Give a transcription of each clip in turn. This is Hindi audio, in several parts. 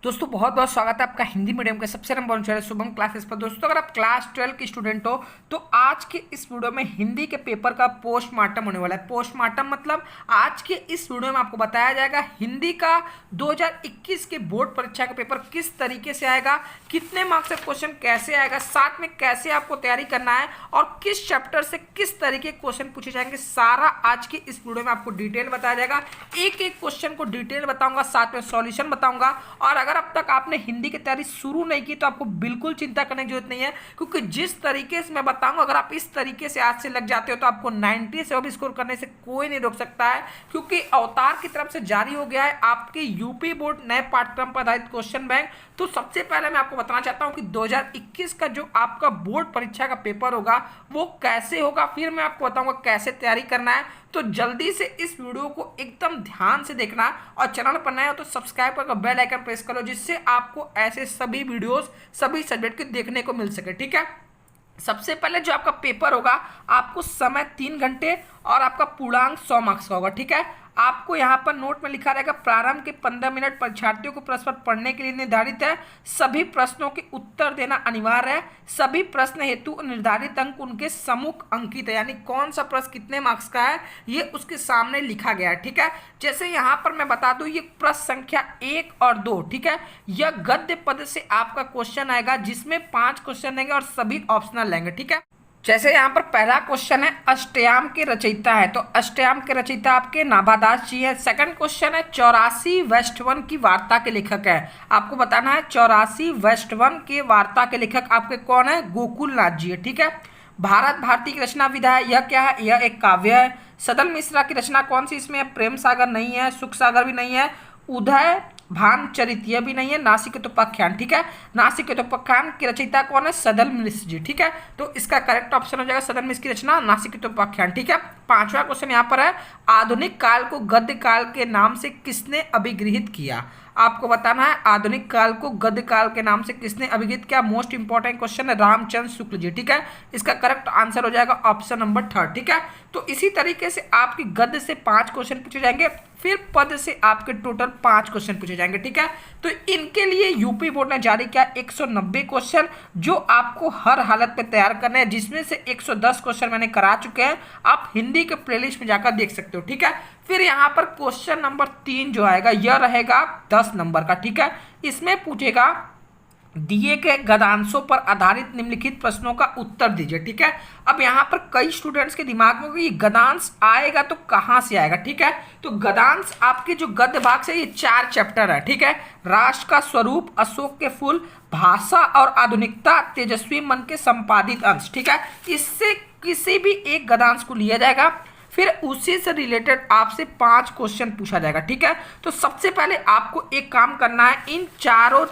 दोस्तों बहुत बहुत स्वागत है आपका हिंदी मीडियम के सबसे number one channel Shubham classes पर। दोस्तों अगर आप क्लास 12 के स्टूडेंट हो तो आज के इस वीडियो में हिंदी के पेपर का पोस्टमार्टम होने वाला है। पोस्टमार्टम मतलब आज के इस वीडियो में आपको बताया जाएगा हिंदी का 2021 के बोर्ड परीक्षा का पेपर किस तरीके से आएगा, कितने मार्क्स का क्वेश्चन कैसे आएगा, साथ में कैसे आपको तैयारी करना है और किस चैप्टर से किस तरीके के क्वेश्चन पूछे जाएंगे, सारा आज के इस वीडियो में आपको डिटेल बताया जाएगा। एक एक क्वेश्चन को डिटेल बताऊंगा, साथ में सॉल्यूशन बताऊंगा। और अगर अब तक आपने हिंदी की तैयारी शुरू नहीं की तो आपको बिल्कुल चिंता करने की जरूरत नहीं है, क्योंकि जिस तरीके से मैं बताऊंगा अगर आप इस तरीके से आज से लग जाते हो तो आपको 90 से अब स्कोर करने से कोई नहीं रोक सकता है, क्योंकि अवतार की तरफ से जारी हो गया है आपके यूपी बोर्ड नए पाठ्यक्रम पर आधारित क्वेश्चन बैंक। तो सबसे पहले मैं आपको बताना चाहता हूं कि 2021 का जो आपका बोर्ड परीक्षा का पेपर होगा वो कैसे होगा, फिर मैं आपको बताऊंगा कैसे तैयारी करना है। तो जल्दी से इस वीडियो को एकदम ध्यान से देखना और चैनल पर नए हो तो सब्सक्राइब कर बेल आइकन प्रेस करो, जिससे आपको ऐसे सभी वीडियोस सभी सब्जेक्ट के देखने को मिल सके। ठीक है, सबसे पहले जो आपका पेपर होगा आपको समय 3 घंटे और आपका पूर्णांक 100 मार्क्स का होगा। ठीक है, आपको यहाँ पर नोट में लिखा रहेगा प्रारंभ के 15 मिनट परीक्षार्थियों को प्रश्न पत्र पढ़ने के लिए निर्धारित है। सभी प्रश्नों के उत्तर देना अनिवार्य है। सभी प्रश्न हेतु निर्धारित अंक उनके सम्मुख अंकित है, यानी कौन सा प्रश्न कितने मार्क्स का है ये उसके सामने लिखा गया है। ठीक है, जैसे यहाँ पर मैं बता दूं ये प्रश्न संख्या 1 और 2। ठीक है, यह गद्य पद से आपका क्वेश्चन आएगा जिसमें 5 क्वेश्चन रहेंगे और सभी ऑप्शनल रहेंगे। ठीक है, जैसे यहाँ पर पहला क्वेश्चन है अष्टयाम के रचयिता है, तो अष्टयाम के रचयिता आपके नाभादास जी है। सेकंड क्वेश्चन है 84 वेस्टवन की वार्ता के लेखक है, आपको बताना है 84 वेस्टवन के वार्ता के लेखक आपके कौन है, गोकुल नाथ जी है। ठीक है, भारत भारती की रचना विधा है, यह क्या है, यह एक काव्य है। सदल मिश्रा की रचना कौन सी, इसमें प्रेम सागर नहीं है, सुख सागर भी नहीं है, उदय भानचरित यह भी नहीं है, नासिकेतोपाख्यान। ठीक है, नासिकेतोपाख्यान की रचयिता कौन है, सदल मिश्र जी। ठीक है, तो इसका करेक्ट ऑप्शन हो जाएगा सदल मिश्र की रचना नासिकेतोपाख्यान। ठीक है, पांचवा क्वेश्चन यहाँ पर है आधुनिक काल को गद्य काल के नाम से किसने अभिगृहित किया, आपको बताना है आधुनिक काल को गद्य काल के नाम से किसने अभिगृहित किया। मोस्ट इंपॉर्टेंट क्वेश्चन है रामचंद्र शुक्ल जी। ठीक है, इसका करेक्ट आंसर हो जाएगा ऑप्शन नंबर 3। ठीक है, तो इसी तरीके से आपकी गद्य से 5 क्वेश्चन पूछे जाएंगे, फिर पद से आपके टोटल 5 क्वेश्चन पूछे जाएंगे। ठीक है, तो इनके लिए यूपी बोर्ड ने जारी किया 190 क्वेश्चन जो आपको हर हालत में तैयार करने हैं, जिसमें से 110 क्वेश्चन मैंने करा चुके हैं, आप हिंदी के प्लेलिस्ट में जाकर देख सकते हो। ठीक है, फिर यहाँ पर क्वेश्चन नंबर 3 जो आएगा यह रहेगा 10 नंबर का। ठीक है, इसमें पूछेगा दिए गए गद्यांशों पर आधारित निम्नलिखित प्रश्नों का उत्तर दीजिए। ठीक है, अब यहाँ पर कई स्टूडेंट्स के दिमाग में ये गद्यांश आएगा तो कहाँ से आएगा। ठीक है, तो गद्यांश आपके जो गद्य भाग से ये 4 चैप्टर है। ठीक है, राष्ट्र का स्वरूप, अशोक के फूल, भाषा और आधुनिकता, तेजस्वी मन के संपादित अंश। ठीक है, इससे किसी भी एक गद्यांश को लिया जाएगा, फिर उसी से रिलेटेड आपसे 5 क्वेश्चन पूछा जाएगा। ठीक है, तो सबसे पहले आपको एक काम करना है, इन चारों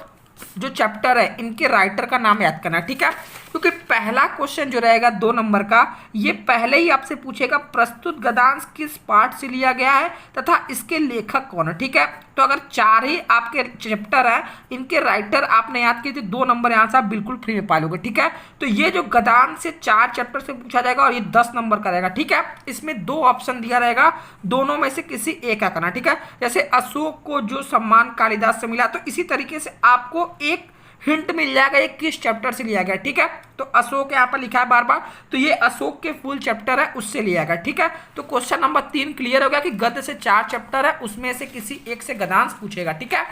जो चैप्टर है इनके राइटर का नाम याद करना है। ठीक है, क्योंकि पहला क्वेश्चन जो रहेगा 2 नंबर का ये पहले ही आपसे पूछेगा प्रस्तुत गद्यांश किस पाठ से लिया गया है तथा इसके लेखक कौन है। ठीक है, तो अगर 4 ही आपके चैप्टर है इनके राइटर आपने याद किए तो 2 नंबर यहाँ से आप बिल्कुल फ्री में पा लोगे। ठीक है, तो ये जो गद्यांश से 4 चैप्टर से पूछा जाएगा और ये 10 नंबर का रहेगा। ठीक है, इसमें 2 ऑप्शन दिया रहेगा, दोनों में से किसी एक का करना। ठीक है, जैसे अशोक को जो सम्मान कालिदास से मिला, तो इसी तरीके से आपको एक हिंट मिल जाएगा ये किस चैप्टर से लिया गया। ठीक है, तो अशोक यहाँ पर लिखा है बार बार, तो ये अशोक के फुल चैप्टर है उससे लिया गया। ठीक है, तो क्वेश्चन नंबर 3 क्लियर हो गया कि गद्य से 4 चैप्टर है उसमें से किसी एक से गद्यांश पूछेगा। ठीक है,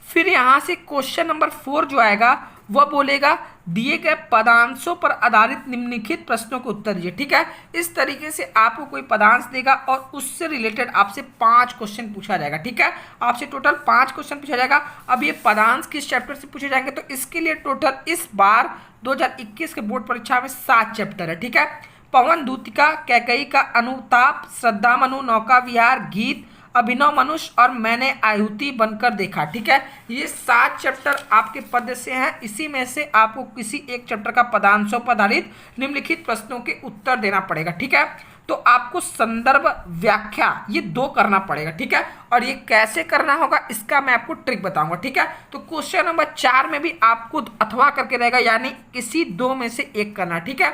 फिर यहाँ से क्वेश्चन नंबर 4 जो आएगा वह बोलेगा दिए गए पदांशों पर आधारित निम्नलिखित प्रश्नों को उत्तर दीजिए। ठीक है, इस तरीके से आपको कोई पदांश देगा और उससे रिलेटेड आपसे 5 क्वेश्चन पूछा जाएगा। ठीक है, आपसे टोटल 5 क्वेश्चन पूछा जाएगा। अब ये पदांश किस चैप्टर से पूछे जाएंगे, तो इसके लिए टोटल इस बार 2021 के बोर्ड परीक्षा में 7 चैप्टर है। ठीक है, पवन दूतिका, कैकई का अनुताप, श्रद्धा मनु, नौका विहार, गीत, अभिनव मनुष्य और मैंने आहुति बनकर देखा। ठीक है, ये 7 चैप्टर आपके पद से हैं, इसी में से आपको किसी एक चैप्टर का पदांशों पर आधारित निम्नलिखित प्रश्नों के उत्तर देना पड़ेगा। ठीक है, तो आपको संदर्भ व्याख्या ये 2 करना पड़ेगा। ठीक है, और ये कैसे करना होगा इसका मैं आपको ट्रिक बताऊंगा। ठीक है, तो क्वेश्चन नंबर 4 में भी आपको अथवा करके रहेगा, यानी किसी 2 में से एक करना। ठीक है,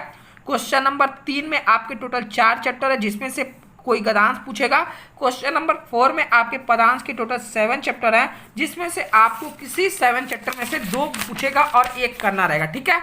क्वेश्चन नंबर 3 में आपके टोटल 4 चैप्टर है जिसमें से कोई गद्यांश पूछेगा। क्वेश्चन नंबर 4 में आपके पदांश के टोटल 7 चैप्टर हैं, जिसमें से आपको किसी 7 चैप्टर में से 2 पूछेगा और 1 करना रहेगा, ठीक है।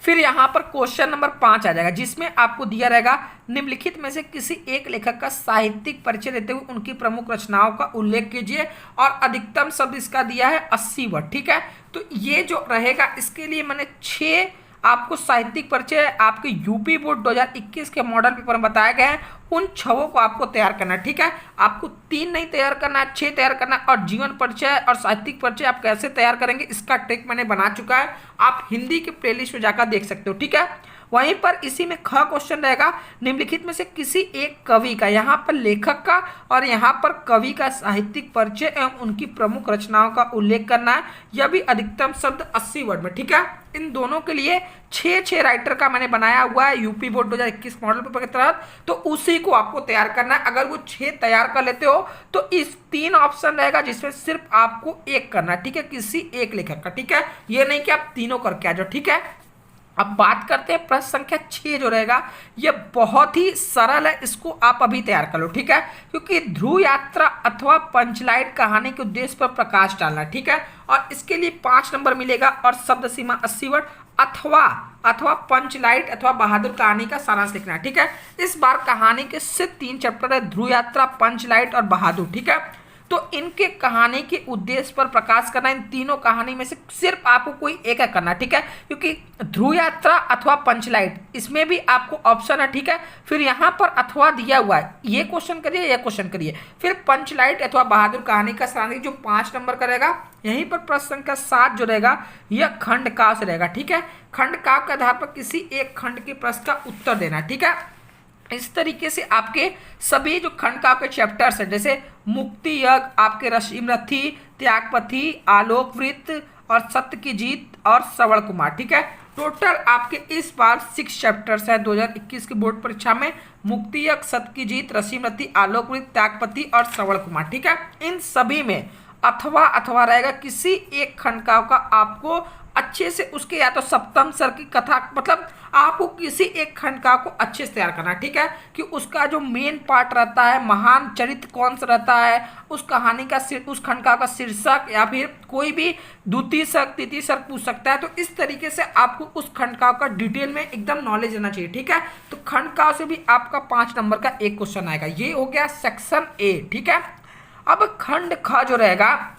फिर यहाँ पर क्वेश्चन नंबर 5 आ जाएगा, जिसमें आपको दिया रहेगा निम्नलिखित में से किसी एक लेखक का साहित्यिक परिचय देते हुए उनकी प्रमुख रचनाओं का उल्लेख कीजिए और अधिकतम शब्द इसका दिया है 80 वर्ड, ठीक है। तो ये जो रहेगा इसके लिए मैंने 6 आपको साहित्यिक परिचय आपके यूपी बोर्ड 2021 के मॉडल पेपर में बताए गए हैं, उन 6 को आपको तैयार करना है, ठीक है। आपको 3 नहीं तैयार करना है, 6 तैयार करना है। और जीवन परिचय और साहित्यिक परिचय आप कैसे तैयार करेंगे इसका ट्रिक मैंने बना चुका है, आप हिंदी के प्लेलिस्ट में जाकर देख सकते हो, ठीक है। वहीं पर इसी में ख क्वेश्चन रहेगा, निम्नलिखित में से किसी एक कवि का, यहाँ पर लेखक का और यहाँ पर कवि का साहित्यिक परिचय एवं उनकी प्रमुख रचनाओं का उल्लेख करना है, यह भी अधिकतम शब्द 80 वर्ड में, ठीक है। इन दोनों के लिए 6 राइटर का मैंने बनाया हुआ है यूपी बोर्ड 2021 मॉडल पेपर के तहत, तो उसी को आपको तैयार करना है। अगर वो 6 तैयार कर लेते हो तो इस 3 ऑप्शन रहेगा जिसमें सिर्फ आपको 1 करना है, ठीक है, किसी एक लेखक का, ठीक है। ये नहीं कि आप तीनों करके आ जाओ, ठीक है। अब बात करते हैं प्रश्न संख्या 6 जो रहेगा, ये बहुत ही सरल है, इसको आप अभी तैयार कर लो, ठीक है। क्योंकि ध्रुव यात्रा अथवा पंचलाइट कहानी के उद्देश्य पर प्रकाश डालना, ठीक है। और इसके लिए 5 नंबर मिलेगा और शब्द सीमा 80 वर्ड, अथवा पंचलाइट अथवा बहादुर कहानी का सारांश लिखना है, ठीक है। इस बार कहानी के सिर्फ 3 चैप्टर है, ध्रुव यात्रा, पंचलाइट और बहादुर, ठीक है। तो इनके कहानी के उद्देश्य पर प्रकाश करना, इन तीनों कहानी में से सिर्फ आपको कोई एक करना, ठीक है। क्योंकि ध्रुव यात्रा अथवा पंचलाइट इसमें भी आपको ऑप्शन है, ठीक है। फिर यहाँ पर अथवा दिया हुआ है, ये क्वेश्चन करिए या क्वेश्चन करिए। फिर पंचलाइट अथवा बहादुर कहानी का सारांश जो 5 नंबर का रहेगा। यहीं पर प्रश्न संख्या 7 जो रहेगा यह खंड काव्य से रहेगा, ठीक है। खंड काव्य के आधार पर किसी एक खंड के प्रश्न का उत्तर देना, ठीक है। इस तरीके से आपके सभी जो खंड काव्य के चैप्टर्स हैं, जैसे मुक्ति यज्ञ, आपके रसीमरथी, त्यागपथी, आलोकवृत्त और सत्य की जीत और श्रवण कुमार, ठीक है। टोटल आपके इस बार 6 चैप्टर्स है 2021 की बोर्ड परीक्षा में, मुक्ति यज्ञ, सत्य की जीत, रसीमरथी, आलोकवृत्त, त्यागपथी और श्रवण कुमार, ठीक है। इन सभी में अथवा रहेगा, किसी एक खंड काव्य का आपको अच्छे से उसके या तो सप्तम स्वर की कथा, मतलब आपको किसी एक खंड काव्य को अच्छे से तैयार करना, ठीक है। कि उसका जो मेन पार्ट रहता है, महान चरित्र कौन सा रहता है, उस कहानी का उस खंड काव्य का शीर्षक या फिर कोई भी द्वितीय सर्ग तृतीय सर्ग पूछ सकता है। तो इस तरीके से आपको उस खंड काव्य का डिटेल में एकदम नॉलेज रहना चाहिए, ठीक है। तो खंड काव्य से भी आपका 5 नंबर का एक क्वेश्चन आएगा। ये हो गया सेक्शन ए, ठीक है। अब खंड ख जो रहेगा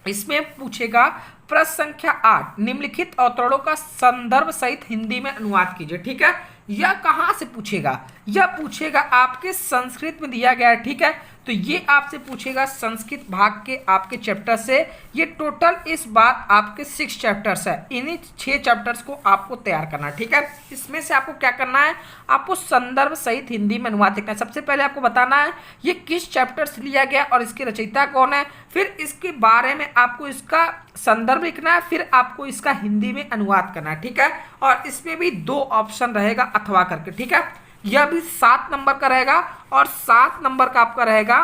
इसमें पूछेगा प्रश्न संख्या 8, निम्नलिखित अवतरणों का संदर्भ सहित हिंदी में अनुवाद कीजिए, ठीक है। यह कहाँ से पूछेगा, यह पूछेगा आपके संस्कृत में दिया गया है, ठीक है। तो ये आपसे पूछेगा संस्कृत भाग के आपके चैप्टर से। ये टोटल इस बार आपके 6 चैप्टर्स है, इन्हीं 6 चैप्टर्स को आपको तैयार करना है, ठीक है। इसमें से आपको क्या करना है, आपको संदर्भ सहित हिंदी में अनुवाद लिखना है। सबसे पहले आपको बताना है ये किस चैप्टर से लिया गया और इसके रचयिता कौन है, फिर इसके बारे में आपको इसका संदर्भ लिखना है, फिर आपको इसका हिंदी में अनुवाद करना है, ठीक है। और इसमें भी 2 ऑप्शन रहेगा अथवा करके, ठीक है। यह भी 7 नंबर का रहेगा और 7 नंबर का आपका रहेगा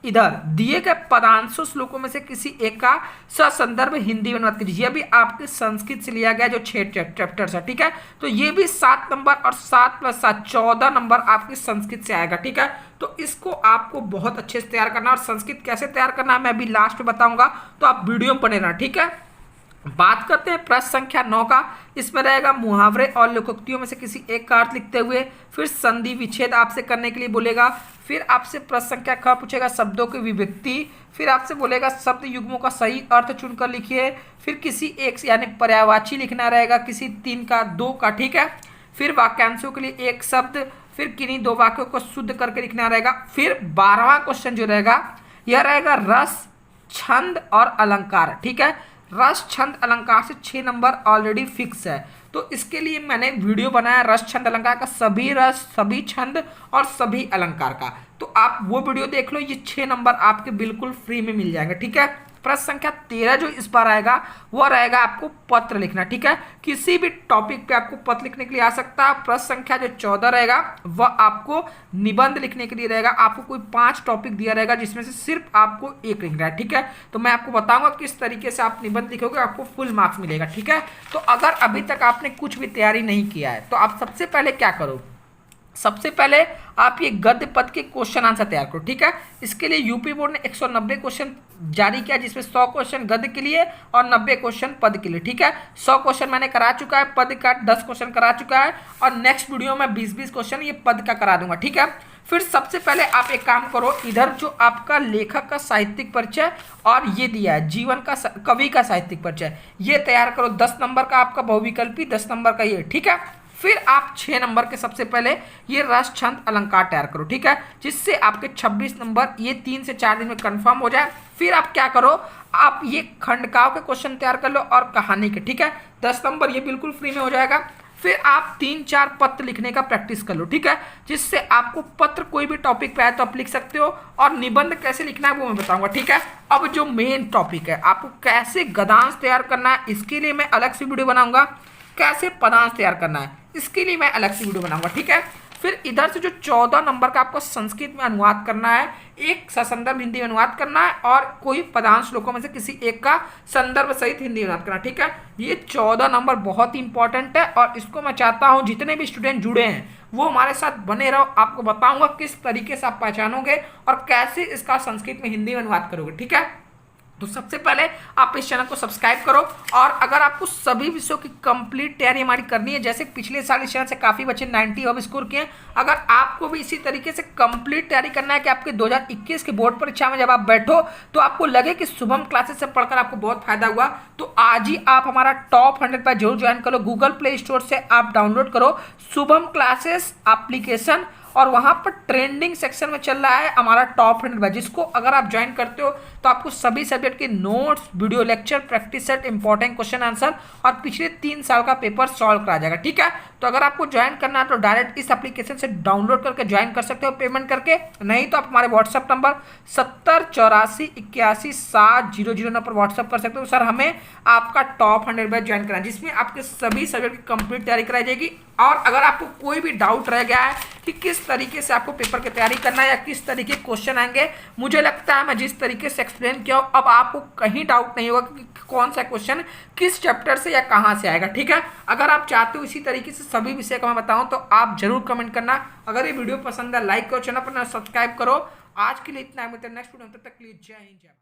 इधर दिए गए पदांशों श्लोकों में से किसी एक का ससंदर्भ हिंदी में अनुवाद कीजिए। यह भी आपके संस्कृत से लिया गया जो 6 चैप्टर्स है, ठीक है। तो ये भी 7 नंबर और 7 + 7 14 नंबर आपके संस्कृत से आएगा, ठीक है। तो इसको आपको बहुत अच्छे से तैयार करना, और संस्कृत कैसे तैयार करना है मैं अभी लास्ट में बताऊंगा, तो आप वीडियो में बने रहना, ठीक है। बात करते हैं प्रश्न संख्या 9 का। इसमें रहेगा मुहावरे और लोकोक्तियों में से किसी एक का अर्थ लिखते हुए, फिर संधि विच्छेद आपसे करने के लिए बोलेगा, फिर आपसे प्रश्न संख्या ख पूछेगा शब्दों की विभक्ति, फिर आपसे बोलेगा शब्द युग्मों का सही अर्थ चुनकर लिखिए, फिर किसी एक यानी पर्यायवाची लिखना रहेगा, किसी 3 का 2 का, ठीक है। फिर वाक्यांशों के लिए एक शब्द, फिर किन्हीं 2 वाक्यों को शुद्ध करके लिखना रहेगा। फिर 12वां क्वेश्चन जो रहेगा यह रहेगा रस, छंद और अलंकार, ठीक है। रस, छंद, अलंकार से 6 नंबर ऑलरेडी फिक्स है, तो इसके लिए मैंने वीडियो बनाया रस, छंद, अलंकार का, सभी रस, सभी छंद और सभी अलंकार का, तो आप वो वीडियो देख लो। ये 6 नंबर आपके बिल्कुल फ्री में मिल जाएंगे, ठीक है। प्रश्न संख्या 13 जो इस बार आएगा वह रहेगा आपको पत्र लिखना, ठीक है। किसी भी टॉपिक पे आपको पत्र लिखने के लिए आ सकता है। प्रश्न संख्या जो 14 रहेगा वह आपको निबंध लिखने के लिए रहेगा। आपको कोई 5 टॉपिक दिया रहेगा जिसमें से सिर्फ आपको एक लिखना है, ठीक है। तो मैं आपको बताऊंगा किस तरीके से आप निबंध लिखोगे, आपको फुल मार्क्स मिलेगा, ठीक है। तो अगर अभी तक आपने कुछ भी तैयारी नहीं किया है तो आप सबसे पहले क्या करो, सबसे पहले आप ये गद्य पद के क्वेश्चन आंसर तैयार करो, ठीक है। इसके लिए यूपी बोर्ड ने 190 क्वेश्चन जारी किया, जिसमें 100 क्वेश्चन गद्य के लिए और 90 क्वेश्चन पद के लिए, ठीक है। 100 क्वेश्चन मैंने करा चुका है, पद का 10 क्वेश्चन करा चुका है, और नेक्स्ट वीडियो में 20-20 क्वेश्चन ये पद का करा दूंगा, ठीक है। फिर सबसे पहले आप एक काम करो, इधर जो आपका लेखक का साहित्यिक परिचय और ये दिया है जीवन का कवि का साहित्यिक परिचय, ये तैयार करो। 10 नंबर का आपका बहुविकल्पी, 10 नंबर का ये, ठीक है। फिर आप 6 नंबर के सबसे पहले ये रस छंद अलंकार तैयार करो, ठीक है, जिससे आपके 26 नंबर ये 3 से 4 दिन में कंफर्म हो जाए। फिर आप क्या करो, आप ये खंडकाव्य के क्वेश्चन तैयार कर लो और कहानी के, ठीक है। 10 नंबर ये बिल्कुल फ्री में हो जाएगा। फिर आप 3-4 पत्र लिखने का प्रैक्टिस कर लो, ठीक है, जिससे आपको पत्र कोई भी टॉपिक पे आए तो आप लिख सकते हो, और निबंध कैसे लिखना है वो मैं बताऊंगा, ठीक है। अब जो मेन टॉपिक है, आपको कैसे गद्यांश तैयार करना है, इसके लिए मैं अलग से वीडियो बनाऊंगा। कैसे पदांश तैयार करना है, इसके लिए मैं अलग से वीडियो बनाऊंगा, ठीक है। फिर इधर से जो 14 नंबर का आपको संस्कृत में अनुवाद करना है, एक ससंदर्भ हिंदी में अनुवाद करना है, और कोई पदांश श्लोकों में से किसी एक का संदर्भ सहित हिंदी अनुवाद करना, ठीक है। ये 14 नंबर बहुत ही इंपॉर्टेंट है, और इसको मैं चाहता हूँ जितने भी स्टूडेंट जुड़े हैं वो हमारे साथ बने रहो। आपको बताऊंगा किस तरीके से आप पहचानोगे और कैसे इसका संस्कृत में हिंदी में अनुवाद करोगे, ठीक है। तो सबसे पहले आप इस चैनल को सब्सक्राइब करो, और अगर आपको सभी विषयों की कंप्लीट तैयारी हमारी करनी है, जैसे पिछले साल इस चैनल से काफ़ी बच्चे 90 अब स्कोर किए हैं, अगर आपको भी इसी तरीके से कंप्लीट तैयारी करना है कि आपके 2021 के बोर्ड परीक्षा में जब आप बैठो तो आपको लगे कि शुभम क्लासेस से पढ़कर आपको बहुत फायदा हुआ, तो आज ही आप हमारा टॉप 100 पर जरूर ज्वाइन करो। गूगल प्ले स्टोर से आप डाउनलोड करो शुभम क्लासेस एप्लीकेशन, और वहां पर ट्रेंडिंग सेक्शन में चल रहा है हमारा टॉप 100 बैच, जिसको अगर आप ज्वाइन करते हो तो आपको सभी सब्जेक्ट के notes, video lecture, practice set, important question answer और पिछले 3 साल का पेपर सॉल्व करा जाएगा, ठीक है। तो अगर आपको ज्वाइन करना है तो डायरेक्ट इस एप्लीकेशन से डाउनलोड करके ज्वाइन कर सकते हो पेमेंट करके, नहीं तो आप हमारे व्हाट्सअप नंबर 7084817000 पर व्हाट्सअप कर सकते हो। सर हमें आपका टॉप 100 बैच ज्वाइन करना है, जिसमें आपके सभी सब्जेक्ट की कंप्लीट तैयारी कराई जाएगी। और अगर आपको कोई भी डाउट रह गया है कि किस तरीके से आपको पेपर की तैयारी करना है या किस तरीके के क्वेश्चन आएंगे, मुझे लगता है मैं जिस तरीके से एक्सप्लेन किया अब आपको कहीं डाउट नहीं होगा कि कौन सा क्वेश्चन किस चैप्टर से या कहां से आएगा, ठीक है। अगर आप चाहते हो इसी तरीके से सभी विषय का मैं बताऊं तो आप जरूर कमेंट करना। अगर ये वीडियो पसंद है लाइक करो, चैनल पर सब्सक्राइब करो। आज के लिए इतना है, मिलते हैं नेक्स्ट वीडियो में, तब तक के लिए जय हिंद जय भारत।